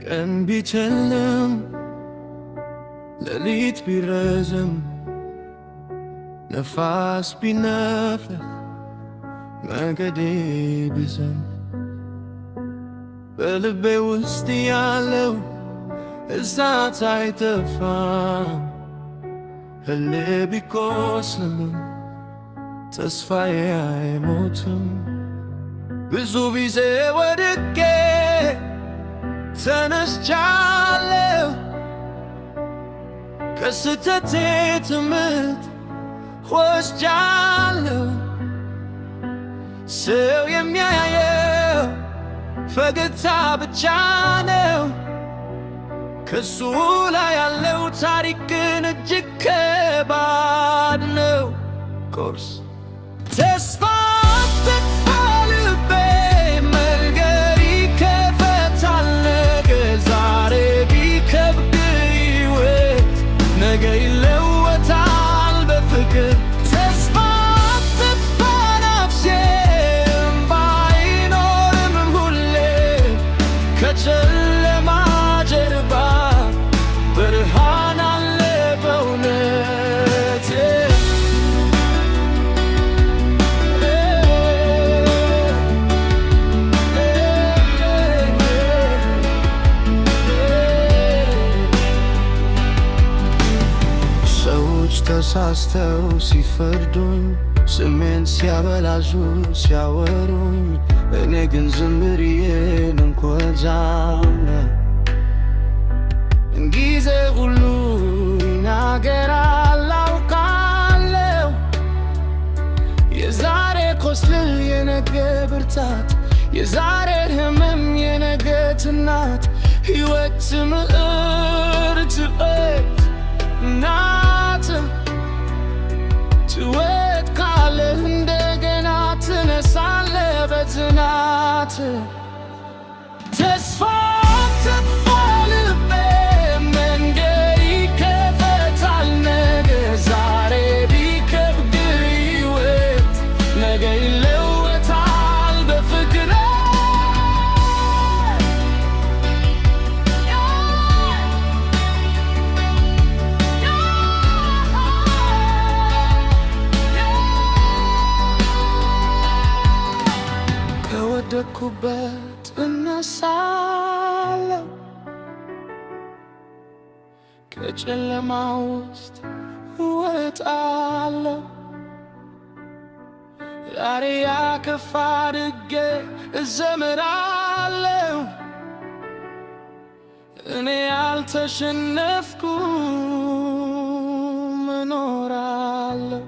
ቀን ቢጨልም ሌሊት ቢረዝም ነፋስ ቢነፍስ መንገዴ ቢዝም በልቤ ውስጥ ያለው እሳት አይጠፋም። ህልሜ ቢቆስልም ተስፋዬ አይሞትም። ብዙ ጊዜ ወድቄ ተነስቻለሁ፣ ከስህተቴ ትምህርት ወስጃለሁ። ሰው የሚያየው ፈገግታ ብቻ ነው፣ ከሱ ላይ ያለው ታሪክ ግን እጅግ ከባድ ነው። ኮርስ ተስፋ አትጥፋ ልቤ፣ መንገድ ይከፈታል ነገ። ዛሬ ቢከብድ ሕይወት ነገ ይለወጣል በፍቅር። ተስፋ አትጥፋ ነፍሴ፣ ባይኖርም ሁሌ ከጨለማ ጀርባ ብርሃን አለ በእውነት። ሰዎች ተሳስተው ሲፈርዱኝ፣ ስሜን ሲያበላሹ ሲያወሩኝ፣ እኔ ግን ዝም ብዬ እንኮዛለሁ። ጊዜ ሁሉ ይናገራል አውቃለሁ። የዛሬ ቁስል የነገ ብርታት፣ የዛሬ ህመም የነገ ትናት። ሕይወት ትምህርት ናት። ትወድቃለህ እንደገና ትነሳለህ በጽናት። ተስፋ አትጥፋ ልቤ፣ መንገድ ይከፈታል ነገ። ዛሬ ቢከብድ ሕይወት ነገ ይለወጣል በፍቅር። ከወደቅኩበት እነሳለሁ፣ ከጨለማ ውስጥ እወጣለሁ። ዛሬ ያከፋ አድርጌ እዘምራለሁ። እኔ ያልተሸነፍኩም እኖራለሁ።